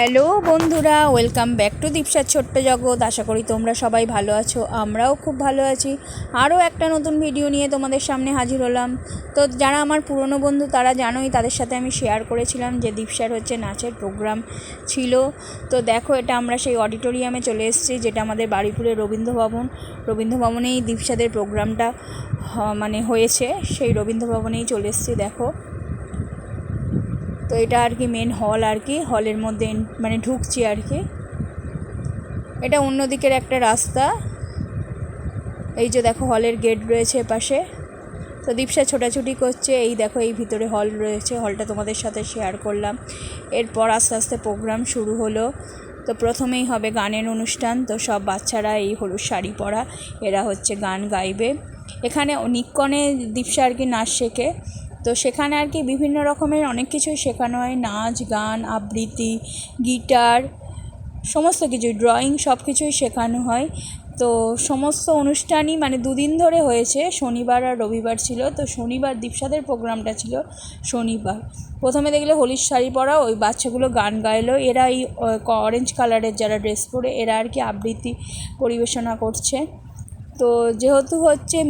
Hello বন্ধুরা, welcome back to দীপসার ছোট্ট জগৎ। আশা করি তোমরা সবাই ভালো আছো, আমরাও খুব ভালো আছি। আরও একটা নতুন ভিডিও নিয়ে তোমাদের সামনে হাজির হলাম। তো যারা আমার পুরনো বন্ধু তারা জানোই, তাদের সাথে আমি শেয়ার করেছিলাম যে দীপসার নাচের প্রোগ্রাম ছিল। তো দেখো, এটা আমরা সেই অডিটোরিয়ামে চলে এসেছি, যেটা আমাদের বারুইপুরের রবীন্দ্রভবনেই দীপসাদের প্রোগ্রামটা হয়েছে। সেই রবীন্দ্রভবনেই চলে এসেছি। দেখো, তো এটা আর কি মেন হল, আর কি হলের মধ্যে ঢুকছি আর কি। এটা অন্যদিকের একটা রাস্তা। এই যে দেখো, হলের গেট রয়েছে পাশে। তো দীপসা ছোটাছুটি করছে। এই দেখো, এই ভিতরে হল রয়েছে, হলটা তোমাদের সাথে শেয়ার করলাম। এরপর আস্তে আস্তে প্রোগ্রাম শুরু হলো। তো প্রথমেই হবে গানের অনুষ্ঠান। তো সব বাচ্চারা এই হলুদ শাড়ি পরা, এরা গান গাইবে। এখানে নিক্কণে দীপসা আর কি নাচ শেখে। তো সেখানে আর কি বিভিন্ন রকমের অনেক কিছুই শেখানো হয়, নাচ, গান, আবৃত্তি, গিটার, সমস্ত কিছু, ড্রয়িং, সব কিছুই শেখানো হয়। তো সমস্ত অনুষ্ঠানই দুদিন ধরে হয়েছে, শনিবার আর রবিবার ছিল। তো শনিবার দীপসাদের প্রোগ্রামটা ছিল শনিবার। প্রথমে দেখলে হলুদ শাড়ি পরা ওই বাচ্চাগুলো গান গাইলো। এরা এই অরেঞ্জ কালারের যারা ড্রেস পরে, এরা আর কি আবৃত্তি পরিবেশনা করছে। তো যেহেতু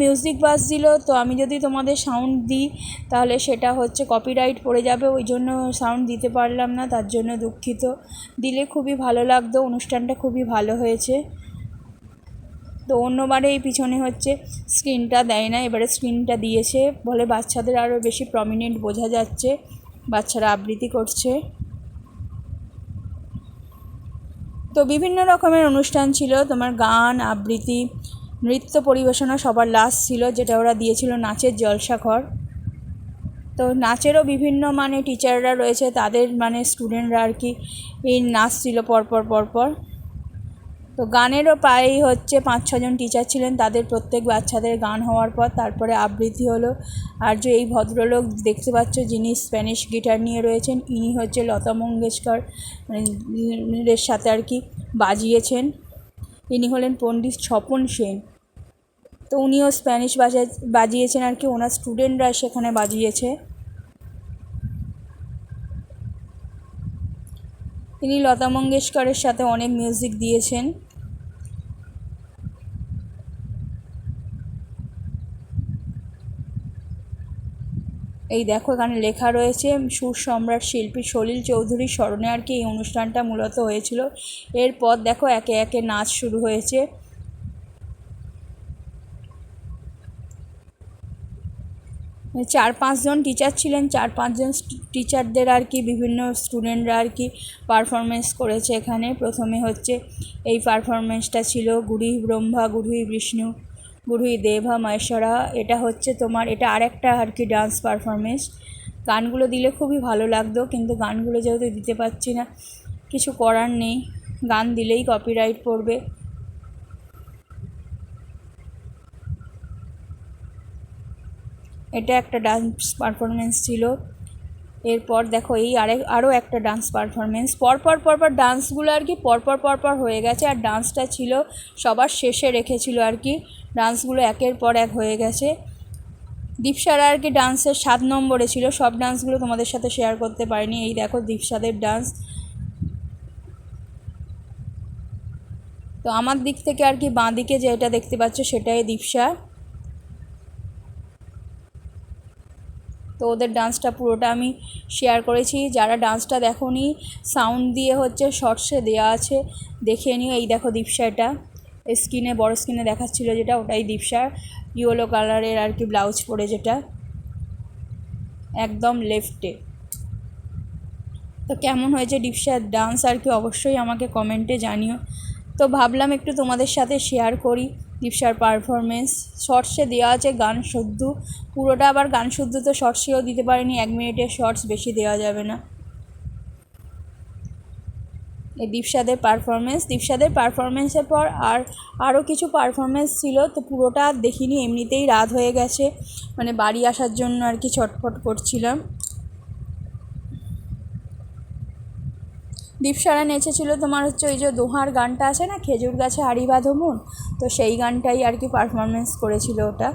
মিউজিক বাজছিল, তো আমি যদি তোমাদের সাউন্ড দিই তাহলে সেটা কপিরাইট পড়ে যাবে, ওই জন্য সাউন্ড দিতে পারলাম না, তার জন্য দুঃখিত। দিলে খুবই ভালো লাগতো, অনুষ্ঠানটা খুবই ভালো হয়েছে। তো অন্যবারে এই পিছনে স্ক্রিনটা দেয় না, এবারে স্ক্রিনটা দিয়েছে বলে বাচ্চাদের আরও বেশি প্রমিনেন্ট বোঝা যাচ্ছে, বাচ্চারা আবৃত্তি করছে। তো বিভিন্ন রকমের অনুষ্ঠান ছিল, তোমার গান, আবৃত্তি, নৃত্য পরিবেশনা সবার লাস্ট ছিল, যেটা ওরা দিয়েছিল নাচের জলসাঘর। তো নাচেরও বিভিন্ন টিচাররা রয়েছে, তাদের স্টুডেন্টরা আর কি এই নাচছিল পরপর। তো গানেরও প্রায় 5-6 জন টিচার ছিলেন, তাদের প্রত্যেক বাচ্চাদের গান হওয়ার পর তারপরে আবৃত্তি হলো। আর যে এই ভদ্রলোক দেখতে পাচ্ছ, যিনি স্প্যানিশ গিটার নিয়ে রয়েছেন, ইনি লতা মঙ্গেশকর এর সাথে আর কি বাজিয়েছেন। ইনি হলেন পণ্ডিত স্বপন সেন। তো উনিও স্প্যানিশ বাজিয়েছেন আর কি, ওনার স্টুডেন্টরা সেখানে বাজিয়েছে। তিনি লতা মঙ্গেশকরের সাথে অনেক মিউজিক দিয়েছেন। এই দেখো, এখানে লেখা রয়েছে সুর সম্রাট শিল্পী সলিল চৌধুরীর স্মরণে আর কি এই অনুষ্ঠানটা মূলত হয়েছিল। এরপর দেখো, একে একে নাচ শুরু হয়েছে। 4-5 জন টিচার ছিলেন, 4-5 জন টিচারদের আর কি বিভিন্ন স্টুডেন্টরা আর কি পারফরমেন্স করেছে এখানে। প্রথমে এই পারফরমেন্সটা ছিল গুরুই ব্রহ্মা গুরুই বিষ্ণু গুরুই দেবা মহেশ্বরা। এটা তোমার এটা আরেকটা আর কি ডান্স পারফরমেন্স। গানগুলো দিলে খুবই ভালো লাগতো, কিন্তু গানগুলো যেহেতু দিতে পারছি না, কিছু করার নেই, গান দিলেই কপিরাইট পড়বে। এটা একটা ডান্স পারফরমেন্স ছিল। এরপর দেখো, এই আরও একটা ডান্স পারফরমেন্স। পরপর ডান্সগুলো আর কি পরপর হয়ে গেছে, আর ডান্সটা ছিল সবার শেষে রেখেছিল আর কি। ডান্সগুলো একের পর এক হয়ে গেছে। দীপসারা আর কি ডান্সের 7 নম্বরে ছিল, সব ডান্সগুলো তোমাদের সাথে শেয়ার করতে পারিনি। এই দেখো দীপসাদের ডান্স। তো আমার দিক থেকে আর কি বাঁ দিকে যেটা দেখতে পাচ্ছ সেটাই দীপসা। তো ওদের ডান্সটা পুরোটা আমি শেয়ার করেছি। যারা ডান্সটা দেখোনি, সাউন্ড দিয়ে শর্টসে দেওয়া আছে, দেখে নিও। এই দেখো দীপসা, এটা স্ক্রিনে, বড় স্ক্রিনে দেখাচ্ছিল যেটা, ওটাই দীপসা। ইয়েলো কালারের আর কি ব্লাউজ পরে, যেটা একদম লেফটে। তো কেমন হয়েছে দীপসার ডান্স আর কি অবশ্যই আমাকে কমেন্টে জানিও। তো ভাবলাম একটু তোমাদের সাথে শেয়ার করি দীপসার পারফরমেন্স। শর্টসে দেওয়া আছে গান শুদ্ধ, পুরোটা আবার গান শুদ্ধ তো শর্টসেও দিতে পারিনি, 1 মিনিটের শর্টস, বেশি দেওয়া যাবে না। এই দীপসাদের পারফরমেন্সের পর আরও কিছু পারফরমেন্স ছিল, তো পুরোটা দেখিনি, এমনিতেই রাত হয়ে গেছে, বাড়ি আসার জন্য আর কি ছটফট করছিলাম। দীপসারা নেচেছিল তোমার ওই যে দোহার গানটা আছে না, খেজুর গাছে হাড়ি বাঁধো মন, তো সেই গানটাই আর কি পারফরমেন্স করেছিল ওটা।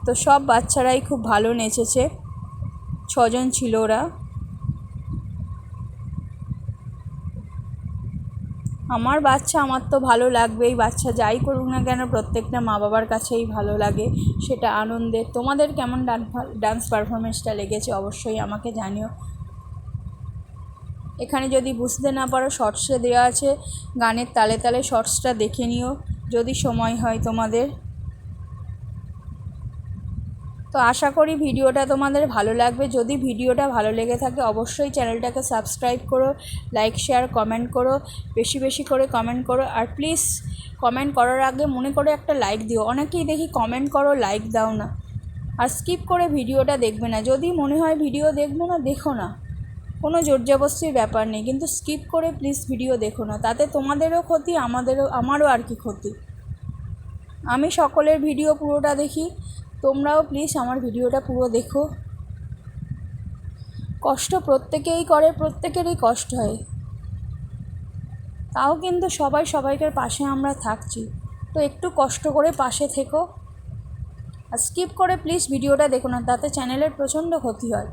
তো সব বাচ্চারাই খুব ভালো নেচেছে, 6জন ছিল ওরা। আমার বাচ্চা, আমার তো ভালো লাগবেই, বাচ্চা যাই করুক না কেন প্রত্যেকটা মা বাবার কাছেই ভালো লাগে, সেটা আনন্দের। তোমাদের কেমন ডান্স পারফরমেন্সটা লেগেছে অবশ্যই আমাকে জানিও। এখানে যদি বুঝতে না পারো শর্টসে দেওয়া আছে, গানের তালে তালে শর্টসটা দেখে নিও যদি সময় হয় তোমাদের। তো আশা করি ভিডিওটা তোমাদের ভালো লাগবে। যদি ভিডিওটা ভালো লেগে থাকে অবশ্যই চ্যানেলটাকে সাবস্ক্রাইব করো, লাইক শেয়ার কমেন্ট করো, বেশি বেশি করে কমেন্ট করো। আর প্লিজ কমেন্ট করার আগে মনে করে একটা লাইক দিও। অনেকেই দেখি কমেন্ট করো লাইক দাও না, আর স্কিপ করে ভিডিওটা দেখবে না। যদি মনে হয় ভিডিও দেখবো না, দেখো না, কোনো জোরজবস্তির ব্যাপার নেই, কিন্তু স্কিপ করে প্লিজ ভিডিও দেখো না, তাতে তোমাদেরও ক্ষতি, আমারও আর কি ক্ষতি। আমি সকলের ভিডিও পুরোটা দেখি, তোমরাও প্লিজ আমার ভিডিওটা পুরো দেখো। কষ্ট প্রত্যেকেই করে, প্রত্যেকেরই কষ্ট হয়, তাও কিন্তু সবাই সবাইকার পাশে আমরা থাকছি। তো একটু কষ্ট করে পাশে থেকো, আর স্কিপ করে প্লিজ ভিডিওটা দেখো না, তাতে চ্যানেলের প্রচণ্ড ক্ষতি হয়।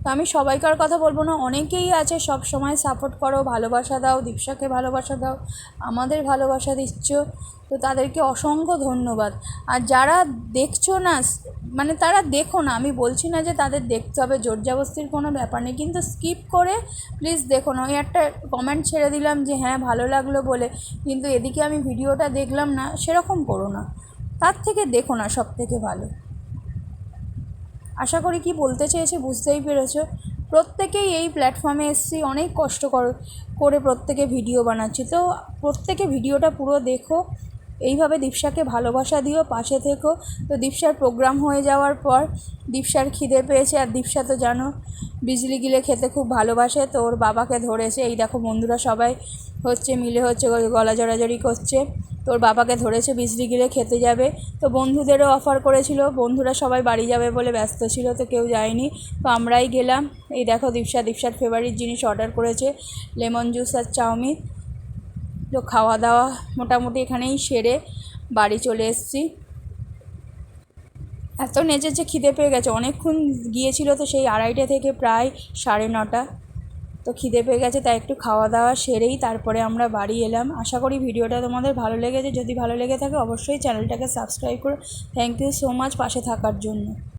তো আমি সবাইকার কথা বলবো না, অনেকেই আছে সব সময় সাপোর্ট করো, ভালোবাসা দাও, দীপশাকে ভালোবাসা দাও, আমাদের ভালোবাসা দিচ্ছ, তো তাদেরকে অসংখ্য ধন্যবাদ। আর যারা দেখছো না, মানে তারা দেখো না, আমি বলছি না যে তাদের দেখতে হবে, জোরজবস্তির কোনো ব্যাপার নেই, কিন্তু স্কিপ করে প্লিজ দেখো না। ওই একটা কমেন্ট ছেড়ে দিলাম যে হ্যাঁ ভালো লাগলো বলে, কিন্তু এদিকে আমি ভিডিওটা দেখলাম না, সেরকম করো না। তার থেকে দেখো না, সব থেকে ভালো। আশা করি কি বলতে চেয়েছে বুঝতেই পেরেছ। প্রত্যেকেই এই প্ল্যাটফর্মে এসেছি, অনেক কষ্ট করে প্রত্যেকে ভিডিও বানাচ্ছি, তো প্রত্যেকে ভিডিওটা পুরো দেখো, এইভাবে দীপশাকে ভালোবাসা দিও, পাশে থেকো। তো দীপশার প্রোগ্রাম হয়ে যাওয়ার পর দীপশার খিদে পেয়েছে, আর দীপশা তো জানো বিজলি গিলে খেতে খুব ভালোবাসে, তো ওর বাবাকে ধরেছে। এই দেখো বন্ধুরা সবাই মিলে গলা জড়াজড়ি করছে, তোর বাবাকে ধরেছে বিজলি গিলে খেতে যাবে। তো বন্ধুদেরও অফার করেছিল, বন্ধুরা সবাই বাড়ি যাবে বলে ব্যস্ত ছিল, তো কেউ যায়নি, তো আমরাই গেলাম। এই দেখো দীপশার ফেভারিট জিনিস অর্ডার করেছে, লেমন জুস আর চাউমিন। তো খাওয়া দাওয়া মোটামুটি এখানেই সেরে বাড়ি চলে এসেছি। এত নেচেছে খিদে পেয়ে গেছে, অনেকক্ষণ গিয়েছিল তো, সেই 2:30 থেকে প্রায় 9:30। তো খিদে পেয়ে গেছে, তাই একটু খাওয়া দাওয়া সেরেই তারপরে আমরা বাড়ি এলাম। আশা করি ভিডিওটা তোমাদের ভালো লেগেছে, যদি ভালো লেগে থাকে অবশ্যই চ্যানেলটাকে সাবস্ক্রাইব করো। থ্যাংক ইউ সো মাচ পাশে থাকার জন্য।